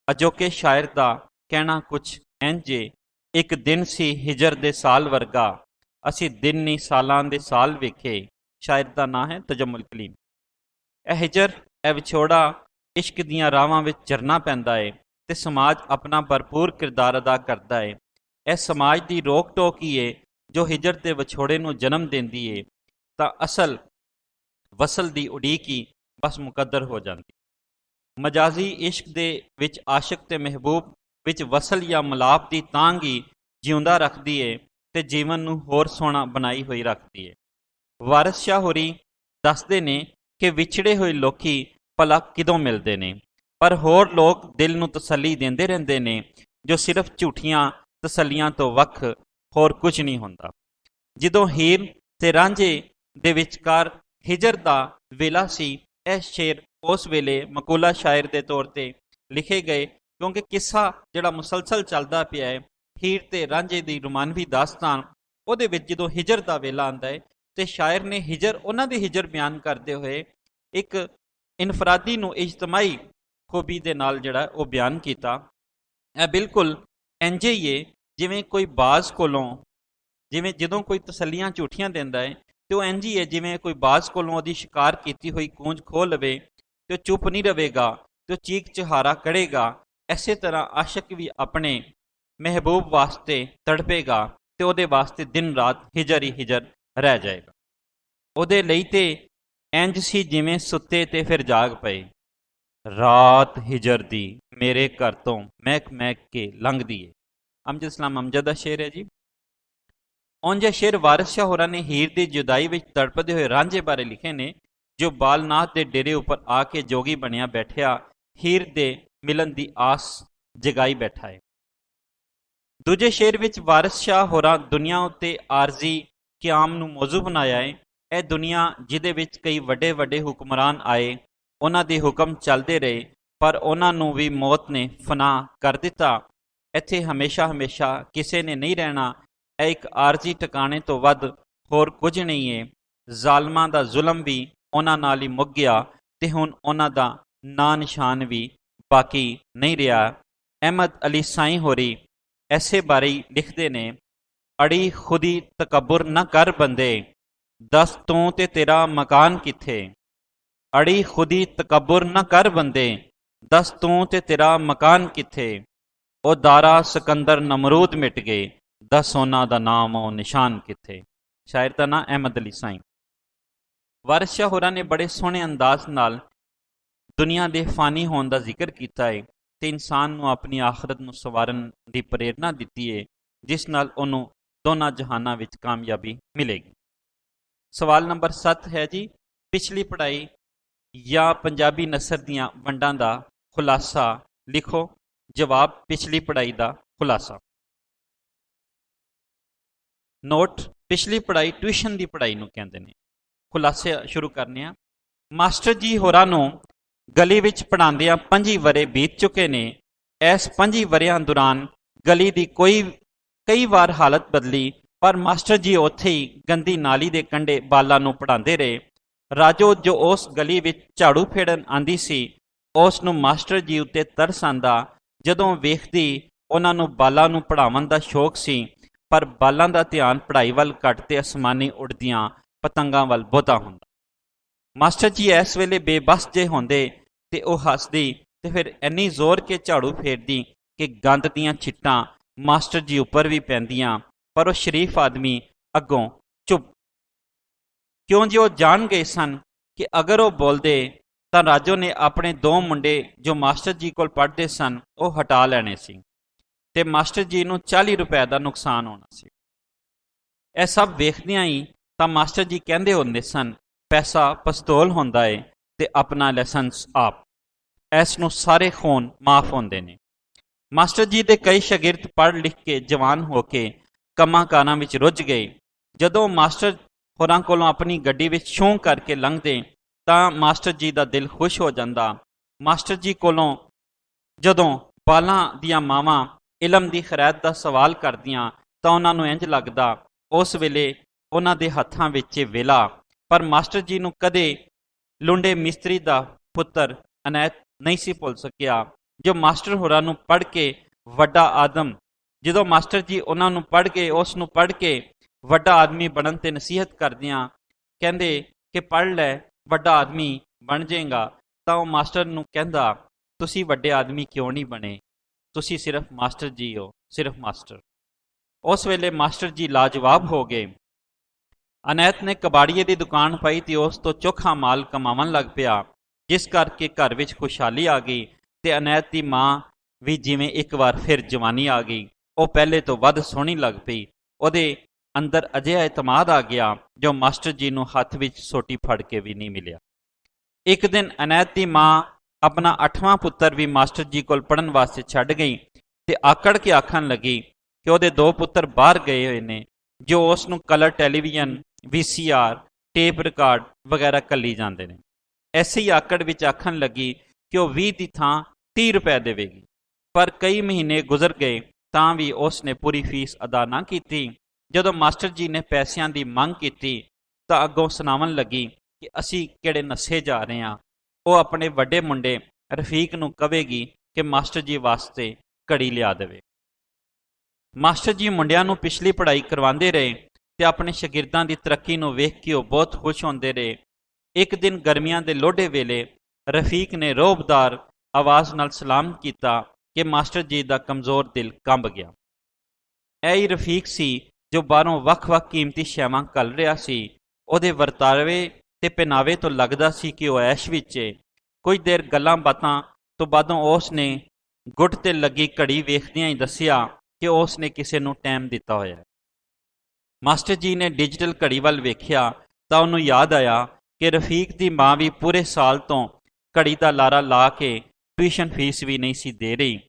ਅਜੋਕੇ ਸ਼ਾਇਰ ਦਾ ਕਹਿਣਾ ਕੁਛ ਇੰਝ ਏ। ਇੱਕ ਦਿਨ ਸੀ ਹਿਜਰ ਦੇ ਸਾਲ ਵਰਗਾ, ਅਸੀਂ ਦਿਨ ਨਹੀਂ ਸਾਲਾਂ ਦੇ ਸਾਲ ਵੇਖੇ। ਸ਼ਾਇਰ ਦਾ ਨਾਂ ਹੈ ਤਜਮੁਲ ਕਲੀਮ। ਇਹ ਹਿਜਰ, ਇਹ ਵਿਛੋੜਾ ਇਸ਼ਕ ਦੀਆਂ ਰਾਵਾਂ ਵਿੱਚ ਚਰਨਾ ਪੈਂਦਾ ਹੈ ਤੇ ਸਮਾਜ ਆਪਣਾ ਭਰਪੂਰ ਕਿਰਦਾਰ ਅਦਾ ਕਰਦਾ ਹੈ। ਇਹ ਸਮਾਜ ਦੀ ਰੋਕ ਟੋਕ ਹੀ ਹੈ ਜੋ ਹਿਜਰ ਤੇ ਵਿਛੋੜੇ ਨੂੰ ਜਨਮ ਦਿੰਦੀ ਹੈ, ਤਾਂ ਅਸਲ ਵਸਲ ਦੀ ਉਡੀਕ ਹੀ ਬਸ ਮੁਕੱਦਰ ਹੋ ਜਾਂਦੀ। ਮਜਾਜ਼ੀ ਇਸ਼ਕ ਦੇ ਵਿੱਚ ਆਸ਼ਿਕ ਤੇ ਮਹਿਬੂਬ ਵਿੱਚ ਵਸਲ ਜਾਂ ਮਿਲਾਪ ਦੀ ਤਾਂਘ ਹੀ ਜਿਉਂਦਾ ਰੱਖਦੀ ਹੈ ਤੇ ਜੀਵਨ ਨੂੰ ਹੋਰ ਸੋਹਣਾ ਬਣਾਈ ਹੋਈ ਰੱਖਦੀ ਹੈ। ਵਾਰਿਸ ਸ਼ਾਹ ਹੋਰੀ ਦੱਸਦੇ ਨੇ ਕਿ ਵਿਛੜੇ ਹੋਏ ਲੋਕੀ ਭਲਾ ਕਿਦੋਂ ਮਿਲਦੇ ਨੇ। ਪਰ ਹੋਰ ਲੋਕ ਦਿਲ ਨੂੰ ਤਸੱਲੀ ਦਿੰਦੇ ਰਹਿੰਦੇ ਨੇ ਜੋ ਸਿਰਫ ਝੂਠੀਆਂ ਤਸੱਲੀਆਂ ਤੋਂ ਵੱਖ ਹੋਰ ਕੁਝ ਨਹੀਂ ਹੁੰਦਾ। ਜਦੋਂ ਹੀਰ ਤੇ ਰਾਂਝੇ ਦੇ ਵਿਚਕਾਰ ਹਿਜਰ ਦਾ ਵੇਲਾ ਸੀ, ਇਹ ਸ਼ੇਰ ਉਸ ਵੇਲੇ ਮਕੂਲਾ ਸ਼ਾਇਰ ਦੇ ਤੌਰ ਤੇ ਲਿਖੇ ਗਏ, ਕਿਉਂਕਿ ਕਿੱਸਾ ਜਿਹੜਾ ਮੁਸਲਸਲ ਚੱਲਦਾ ਪਿਆ ਹੈ, ਹੀਰ ਤੇ ਰਾਂਝੇ ਦੀ ਰੋਮਾਨਵੀ ਦਾਸਤਾਨ, ਉਹਦੇ ਵਿੱਚ ਜਦੋਂ ਹਿਜਰ ਦਾ ਵੇਲਾ ਆਉਂਦਾ ਹੈ ਤੇ ਸ਼ਾਇਰ ਨੇ ਹਿਜਰ, ਉਹਨਾਂ ਦੀ ਹਿਜਰ ਬਿਆਨ ਕਰਦੇ ਹੋਏ ਇੱਕ ਇਨਫਰਾਦੀ ਨੂੰ ਇਜਤਮਾਈ ਖੂਬੀ ਦੇ ਨਾਲ ਜਿਹੜਾ ਉਹ ਬਿਆਨ ਕੀਤਾ। ਇਹ ਬਿਲਕੁਲ ਇੰਝ ਹੀ ਹੈ ਜਿਵੇਂ ਕੋਈ ਬਾਜ਼ ਕੋਲੋਂ, ਜਿਵੇਂ ਜਦੋਂ ਕੋਈ ਤਸੱਲੀਆਂ ਝੂਠੀਆਂ ਦਿੰਦਾ ਹੈ ਤੇ ਉਹ ਇੰਝ ਹੀ ਹੈ ਜਿਵੇਂ ਕੋਈ ਬਾਜ਼ ਕੋਲੋਂ ਉਹਦੀ ਸ਼ਿਕਾਰ ਕੀਤੀ ਹੋਈ ਕੂੰਜ ਖੋਹ ਲਵੇ ਤੇ ਉਹ ਚੁੱਪ ਨਹੀਂ ਰਹੇਗਾ ਤੇ ਉਹ ਚੀਕ ਚਹਾਰਾ ਕਰੇਗਾ। ਇਸੇ ਤਰ੍ਹਾਂ ਆਸ਼ਿਕ ਵੀ ਆਪਣੇ ਮਹਿਬੂਬ ਵਾਸਤੇ ਤੜਪੇਗਾ ਤੇ ਉਹਦੇ ਵਾਸਤੇ ਦਿਨ ਰਾਤ ਹਿਜਰ ਹੀ ਹਿਜਰ ਰਹਿ ਜਾਏਗਾ। ਉਹਦੇ ਲਈ ਤੇ ਇੰਝ ਸੀ ਜਿਵੇਂ ਸੁੱਤੇ ਤੇ ਫਿਰ ਜਾਗ ਪਏ, ਰਾਤ ਹਿਜਰ ਦੀ ਮੇਰੇ ਘਰ ਤੋਂ ਮਹਿਕ ਮਹਿਕ ਕੇ ਲੰਘਦੀ ਏ। ਅਮਜਦ ਇਸਲਾਮ ਅਮਜਦ ਦਾ ਸ਼ੇਰ ਹੈ ਜੀ। ਉਂਝ ਸ਼ੇਰ ਵਾਰਿਸ ਸ਼ਾਹ ਹੋਰਾਂ ਨੇ ਹੀਰ ਦੀ ਜੁਦਾਈ ਵਿੱਚ ਤੜਪਦੇ ਹੋਏ ਰਾਂਝੇ ਬਾਰੇ ਲਿਖੇ ਨੇ, ਜੋ ਬਾਲਨਾਥ ਦੇ ਡੇਰੇ ਉੱਪਰ ਆ ਕੇ ਜੋਗੀ ਬਣਿਆ ਬੈਠਿਆ ਹੀਰ ਦੇ ਮਿਲਣ ਦੀ ਆਸ ਜਗਾਈ ਬੈਠਾ ਹੈ। ਦੂਜੇ ਸ਼ੇਰ ਵਿੱਚ ਵਾਰਿਸ ਸ਼ਾਹ ਹੋਰਾਂ ਦੁਨੀਆ ਉੱਤੇ ਆਰਜ਼ੀ ਕਿਆਮ ਨੂੰ ਮੌਜੂ ਬਣਾਇਆ ਹੈ। ਇਹ ਦੁਨੀਆ ਜਿਹਦੇ ਵਿੱਚ ਕਈ ਵੱਡੇ ਵੱਡੇ ਹੁਕਮਰਾਨ ਆਏ, ਉਹਨਾਂ ਦੇ ਹੁਕਮ ਚੱਲਦੇ ਰਹੇ, ਪਰ ਉਹਨਾਂ ਨੂੰ ਵੀ ਮੌਤ ਨੇ ਫਨਾ ਕਰ ਦਿੱਤਾ। ਇੱਥੇ ਹਮੇਸ਼ਾ ਹਮੇਸ਼ਾ ਕਿਸੇ ਨੇ ਨਹੀਂ ਰਹਿਣਾ। ਇਹ ਇੱਕ ਆਰਜ਼ੀ ਟਿਕਾਣੇ ਤੋਂ ਵੱਧ ਹੋਰ ਕੁਝ ਨਹੀਂ ਹੈ। ਜ਼ਾਲਮਾਂ ਦਾ ਜ਼ੁਲਮ ਵੀ ਉਹਨਾਂ ਨਾਲ ਹੀ ਮੁੱਕ ਗਿਆ ਤੇ ਹੁਣ ਉਹਨਾਂ ਦਾ ਨਾਂ ਨਿਸ਼ਾਨ ਵੀ ਬਾਕੀ ਨਹੀਂ ਰਿਹਾ। ਅਹਿਮਦ ਅਲੀ ਸਾਈਂ ਹੋਰੀ ਐਸੇ ਬਾਰੇ ਲਿਖਦੇ ਨੇ, ਅੜੀ ਖੁਦੀ ਤਕਬਰ ਨਾ ਕਰ ਬੰਦੇ, ਦੱਸ ਤੂੰ ਤੇ ਤੇਰਾ ਮਕਾਨ ਕਿੱਥੇ। ਅੜੀ ਖੁਦੀ ਤਕਬਰ ਨਾ ਕਰ ਬੰਦੇ, ਦੱਸ ਤੂੰ ਤੇ ਤੇਰਾ ਮਕਾਨ ਕਿੱਥੇ। ਉਹ ਦਾਰਾ ਸਿਕੰਦਰ ਨਮਰੂਦ ਮਿਟ ਗਏ, ਦੱਸ ਉਹਨਾਂ ਦਾ ਨਾਮ ਉਹ ਨਿਸ਼ਾਨ ਕਿੱਥੇ। ਸ਼ਾਇਰ ਦਾ ਨਾਂ ਅਹਿਮਦ ਅਲੀ ਸਾਈਂ। ਵਾਰਿਸ ਸ਼ਾਹ ਹੋਰਾਂ ਨੇ ਬੜੇ ਸੋਹਣੇ ਅੰਦਾਜ਼ ਨਾਲ ਦੁਨੀਆ ਦੇ ਫਾਨੀ ਹੋਣ ਦਾ ਜ਼ਿਕਰ ਕੀਤਾ ਹੈ ਤੇ ਇਨਸਾਨ ਨੂੰ ਆਪਣੀ ਆਖਰਤ ਨੂੰ ਸਵਾਰਨ ਦੀ ਪ੍ਰੇਰਨਾ ਦਿੱਤੀ ਹੈ, ਜਿਸ ਨਾਲ ਉਹਨੂੰ ਦੋਨਾਂ ਜਹਾਨਾਂ ਵਿੱਚ ਕਾਮਯਾਬੀ ਮਿਲੇਗੀ। ਸਵਾਲ ਨੰਬਰ 7 ਹੈ ਜੀ, ਪਿਛਲੀ ਪੜ੍ਹਾਈ ਜਾਂ ਪੰਜਾਬੀ ਨਸਰ ਦੀਆਂ ਵੰਡਾਂ ਦਾ ਖੁਲਾਸਾ ਲਿਖੋ। ਜਵਾਬ, ਪਿਛਲੀ ਪੜ੍ਹਾਈ ਦਾ ਖੁਲਾਸਾ। ਨੋਟ, ਪਿਛਲੀ ਪੜ੍ਹਾਈ ਟਿਊਸ਼ਨ ਦੀ ਪੜ੍ਹਾਈ ਨੂੰ ਕਹਿੰਦੇ ਨੇ। ਖੁਲਾਸੇ ਸ਼ੁਰੂ ਕਰਨੇ ਆ। ਮਾਸਟਰ ਜੀ ਹੋਰਾਂ ਨੂੰ ਗਲੀ ਵਿੱਚ ਪੜ੍ਹਾਉਂਦਿਆਂ 25 ਵਰ੍ਹੇ ਬੀਤ ਚੁੱਕੇ ਨੇ। ਇਸ 25 ਵਰ੍ਹਿਆਂ ਦੌਰਾਨ ਗਲੀ ਦੀ ਕਈ ਵਾਰ ਹਾਲਤ ਬਦਲੀ, ਪਰ ਮਾਸਟਰ ਜੀ ਉੱਥੇ ਹੀ ਗੰਦੀ ਨਾਲੀ ਦੇ ਕੰਢੇ ਬਾਲਾਂ ਨੂੰ ਪੜ੍ਹਾਉਂਦੇ ਰਹੇ। ਰਾਜੋ ਜੋ ਉਸ ਗਲੀ ਵਿੱਚ ਝਾੜੂ ਫੇਰਨ ਆਂਦੀ ਸੀ, ਉਸ ਨੂੰ ਮਾਸਟਰ ਜੀ ਉੱਤੇ ਤਰਸ ਆਂਦਾ। ਜਦੋਂ ਵੇਖਦੀ ਉਹਨਾਂ ਨੂੰ ਬਾਲਾਂ ਨੂੰ ਪੜ੍ਹਾਉਣ ਦਾ ਸ਼ੌਕ ਸੀ, ਪਰ ਬਾਲਾਂ ਦਾ ਧਿਆਨ ਪੜ੍ਹਾਈ ਵੱਲ ਘੱਟ ਤੇ ਅਸਮਾਨੀ ਉੱਡਦੀਆਂ ਪਤੰਗਾਂ ਵੱਲ ਬਹੁਤਾ ਹੁੰਦਾ। ਮਾਸਟਰ ਜੀ ਇਸ ਵੇਲੇ ਬੇਬਸ ਜੇ ਹੁੰਦੇ ਤੇ ਉਹ ਹੱਸਦੀ ਤੇ ਫਿਰ ਇੰਨੀ ਜ਼ੋਰ ਕੇ ਝਾੜੂ ਫੇਰਦੀ ਕਿ ਗੰਦ ਦੀਆਂ ਛਿੱਟਾਂ ਮਾਸਟਰ ਜੀ ਉੱਪਰ ਵੀ ਪੈਂਦੀਆਂ, ਪਰ ਉਹ ਸ਼ਰੀਫ ਆਦਮੀ ਅੱਗੋਂ ਚੁੱਪ, ਕਿਉਂ ਜੋ ਜਾਣ ਗਏ ਸਨ ਕਿ ਅਗਰ ਉਹ ਬੋਲਦੇ ਤਾਂ ਰਾਜੋ ਨੇ ਆਪਣੇ 2 ਮੁੰਡੇ ਜੋ ਮਾਸਟਰ ਜੀ ਕੋਲ ਪੜ੍ਹਦੇ ਸਨ ਉਹ ਹਟਾ ਲੈਣੇ ਸੀ ਤੇ ਮਾਸਟਰ ਜੀ ਨੂੰ 40 ਰੁਪਏ ਦਾ ਨੁਕਸਾਨ ਹੋਣਾ ਸੀ। ਇਹ ਸਭ ਵੇਖਦਿਆਂ ਹੀ ਤਾਂ ਮਾਸਟਰ ਜੀ ਕਹਿੰਦੇ ਹੁੰਦੇ ਸਨ, ਪੈਸਾ ਪਸਤੌਲ ਹੁੰਦਾ ਏ ਤੇ ਆਪਣਾ ਲਾਇਸੈਂਸ ਆਪ। ਇਸ ਨੂੰ ਸਾਰੇ ਖੂਨ ਮਾਫ ਹੁੰਦੇ ਨੇ। ਮਾਸਟਰ ਜੀ ਦੇ ਕਈ ਸ਼ਾਗਿਰਦ ਪੜ੍ਹ ਲਿਖ ਕੇ ਜਵਾਨ ਹੋ ਕੇ ਕੰਮਾਂ ਕਾਰਾਂ ਵਿੱਚ ਰੁੱਝ ਗਏ। ਜਦੋਂ ਮਾਸਟਰ ਹੋਰਾਂ ਕੋਲੋਂ ਆਪਣੀ ਗੱਡੀ ਵਿੱਚ ਛੂੰ ਕਰਕੇ ਲੰਘਦੇ ਤਾਂ ਮਾਸਟਰ ਜੀ ਦਾ ਦਿਲ ਖੁਸ਼ ਹੋ ਜਾਂਦਾ। ਮਾਸਟਰ ਜੀ ਕੋਲੋਂ ਜਦੋਂ ਬਾਲਾਂ ਦੀਆਂ ਮਾਵਾਂ ਇਲਮ ਦੀ ਖੈਰਾਤ ਦਾ ਸਵਾਲ ਕਰਦੀਆਂ ਤਾਂ ਉਹਨਾਂ ਨੂੰ ਇੰਝ ਲੱਗਦਾ ਉਸ ਵੇਲੇ ਉਹਨਾਂ ਦੇ ਹੱਥਾਂ ਵਿੱਚ ਵੇਲਾ। ਪਰ ਮਾਸਟਰ ਜੀ ਨੂੰ ਕਦੇ ਲੁੰਡੇ ਮਿਸਤਰੀ ਦਾ ਪੁੱਤਰ ਅਨੈਤ ਨਹੀਂ ਸੀ ਭੁੱਲ ਸਕਿਆ, ਜੋ ਮਾਸਟਰ ਹੋਰਾਂ ਨੂੰ ਪੜ੍ਹ ਕੇ ਵੱਡਾ ਆਦਮ, ਜਦੋਂ ਮਾਸਟਰ ਜੀ ਉਹਨਾਂ ਨੂੰ ਪੜ੍ਹ ਕੇ ਉਸ ਨੂੰ ਪੜ੍ਹ ਕੇ ਵੱਡਾ ਆਦਮੀ ਬਣਨ ਤੇ ਨਸੀਹਤ ਕਰਦਿਆਂ ਕਹਿੰਦੇ ਕਿ ਪੜ੍ਹ ਲੈ, ਵੱਡਾ ਆਦਮੀ ਬਣ ਜਾਏਗਾ, ਤਾਂ ਉਹ ਮਾਸਟਰ ਨੂੰ ਕਹਿੰਦਾ, ਤੁਸੀਂ ਵੱਡੇ ਆਦਮੀ ਕਿਉਂ ਨਹੀਂ ਬਣੇ, ਤੁਸੀਂ ਸਿਰਫ ਮਾਸਟਰ ਜੀ ਹੋ, ਸਿਰਫ ਮਾਸਟਰ। ਉਸ ਵੇਲੇ ਮਾਸਟਰ ਜੀ ਲਾਜਵਾਬ ਹੋ ਗਏ। ਅਨੈਤ ਨੇ ਕਬਾੜੀਏ ਦੀ ਦੁਕਾਨ ਪਾਈ ਤੇ ਉਸ ਤੋਂ ਚੋਖਾ ਮਾਲ ਕਮਾਉਣ ਲੱਗ ਪਿਆ, ਜਿਸ ਕਰਕੇ ਘਰ ਵਿੱਚ ਖੁਸ਼ਹਾਲੀ ਆ ਗਈ ਤੇ ਅਨੈਤ ਦੀ ਮਾਂ ਵੀ ਜਿਵੇਂ ਇੱਕ ਵਾਰ ਫਿਰ ਜਵਾਨੀ ਆ ਗਈ। ਉਹ ਪਹਿਲੇ ਤੋਂ ਵੱਧ ਸੋਹਣੀ ਲੱਗ ਪਈ। ਉਹਦੇ ਅੰਦਰ ਅਜਿਹਾ ਇਤਮਾਦ ਆ ਗਿਆ ਜੋ ਮਾਸਟਰ ਜੀ ਨੂੰ ਹੱਥ ਵਿੱਚ ਸੋਟੀ ਫੜ ਕੇ ਵੀ ਨਹੀਂ ਮਿਲਿਆ। ਇੱਕ ਦਿਨ ਅਨੈਤ ਦੀ ਮਾਂ अपना 8वां पुत्र भी मास्टर जी को पढ़न वास्ते छड्ड गई ते आकड़ के आखन लगी कि ਉਹਦੇ 2 पुत्र बाहर गए हुए ने जो ਉਸ ਨੂੰ colour television VCR tape record वगैरह कली ਜਾਂਦੇ ਨੇ। ऐसे ही आकड़ ਵਿੱਚ आखन लगी कि ਉਹ 20 ਦੀ ਥਾਂ 30 रुपए देवेगी। पर कई महीने गुजर गए ਤਾਂ ਵੀ ਉਸ ਨੇ पूरी फीस अदा ना की। ਜਦੋਂ मास्टर जी ने पैसों की मंग की ਤਾਂ ਅੱਗੋਂ ਸੁਣਾਵਣ लगी कि ਅਸੀਂ ਕਿਹੜੇ ਨਸ਼ੇ जा रहे हैं। ਉਹ ਆਪਣੇ ਵੱਡੇ ਮੁੰਡੇ ਰਫੀਕ ਨੂੰ ਕਹੇਗੀ ਕਿ ਮਾਸਟਰ ਜੀ ਵਾਸਤੇ ਘੜੀ ਲਿਆ ਦੇਵੇ। ਮਾਸਟਰ ਜੀ ਮੁੰਡਿਆਂ ਨੂੰ ਪਿਛਲੀ ਪੜ੍ਹਾਈ ਕਰਵਾਉਂਦੇ ਰਹੇ ਤੇ ਆਪਣੇ ਸ਼ਾਗਿਰਦਾਂ ਦੀ ਤਰੱਕੀ ਨੂੰ ਵੇਖ ਕੇ ਉਹ ਬਹੁਤ ਖੁਸ਼ ਹੁੰਦੇ ਰਹੇ। ਇੱਕ ਦਿਨ ਗਰਮੀਆਂ ਦੇ ਲੋਢੇ ਵੇਲੇ ਰਫੀਕ ਨੇ ਰੋਹਬਦਾਰ ਆਵਾਜ਼ ਨਾਲ ਸਲਾਮ ਕੀਤਾ ਕਿ ਮਾਸਟਰ ਜੀ ਦਾ ਕਮਜ਼ੋਰ ਦਿਲ ਕੰਬ ਗਿਆ। ਇਹ ਹੀ ਰਫੀਕ ਸੀ ਜੋ ਬਾਹਰੋਂ ਵੱਖ-ਵੱਖ ਕੀਮਤੀ ਸ਼ੈਵਾਂ ਘੱਲ ਰਿਹਾ ਸੀ। ਉਹਦੇ ਵਰਤਾਵੇ ਤੇ ਪਹਿਨਾਵੇ ਤੋਂ ਲੱਗਦਾ ਸੀ ਕਿ ਉਹ ਐਸ਼ ਵਿੱਚ ਏ। ਕੁਝ ਦੇਰ ਗੱਲਾਂ ਬਾਤਾਂ ਤੋਂ ਬਾਅਦੋਂ ਉਸ ਨੇ ਗੁੱਟ ਤੇ ਲੱਗੀ ਘੜੀ ਵੇਖਦਿਆਂ ਹੀ ਦੱਸਿਆ ਕਿ ਉਸ ਨੇ ਕਿਸੇ ਨੂੰ ਟਾਈਮ ਦਿੱਤਾ ਹੋਇਆ। ਮਾਸਟਰ ਜੀ ਨੇ ਡਿਜੀਟਲ ਘੜੀ ਵੱਲ ਵੇਖਿਆ ਤਾਂ ਉਹਨੂੰ ਯਾਦ ਆਇਆ ਕਿ ਰਫੀਕ ਦੀ ਮਾਂ ਵੀ ਪੂਰੇ ਸਾਲ ਤੋਂ ਘੜੀ ਦਾ ਲਾਰਾ ਲਾ ਕੇ ਟਿਊਸ਼ਨ ਫੀਸ ਵੀ ਨਹੀਂ ਸੀ ਦੇ ਰਹੀ।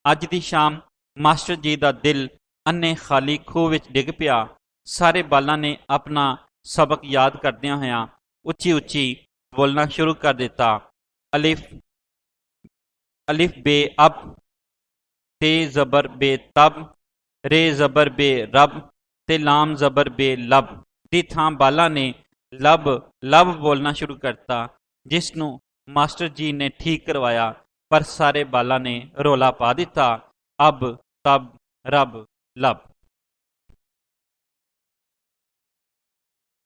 ਅੱਜ ਦੀ ਸ਼ਾਮ ਮਾਸਟਰ ਜੀ ਦਾ ਦਿਲ ਅੰਨੇ ਖਾਲੀ ਖੂਹ ਵਿੱਚ ਡਿੱਗ ਪਿਆ। ਸਾਰੇ ਬਾਲਾਂ ਨੇ ਆਪਣਾ ਸਬਕ ਯਾਦ ਕਰਦਿਆਂ ਹੋਇਆਂ ਉੱਚੀ ਉੱਚੀ ਬੋਲਣਾ ਸ਼ੁਰੂ ਕਰ ਦਿੱਤਾ। ਅਲਿਫ ਬੇ ਅਬ, ਤੇ ਜ਼ਬਰ ਬੇ ਤਬ, ਰੇ ਜ਼ਬਰ ਬੇ ਰਬ ਤੇ ਲਾਮ ਜ਼ਬਰ ਬੇ ਲਬ ਦੀ ਥਾਂ ਬਾਲਾਂ ਨੇ ਲਬ ਲਬ ਬੋਲਣਾ ਸ਼ੁਰੂ ਕਰਤਾ, ਜਿਸ ਨੂੰ ਮਾਸਟਰ ਜੀ ਨੇ ਠੀਕ ਕਰਵਾਇਆ। ਪਰ ਸਾਰੇ ਬਾਲਾਂ ਨੇ ਰੋਲਾ ਪਾ ਦਿੱਤਾ, ਅਬ ਤਬ ਰਬ ਲਬ।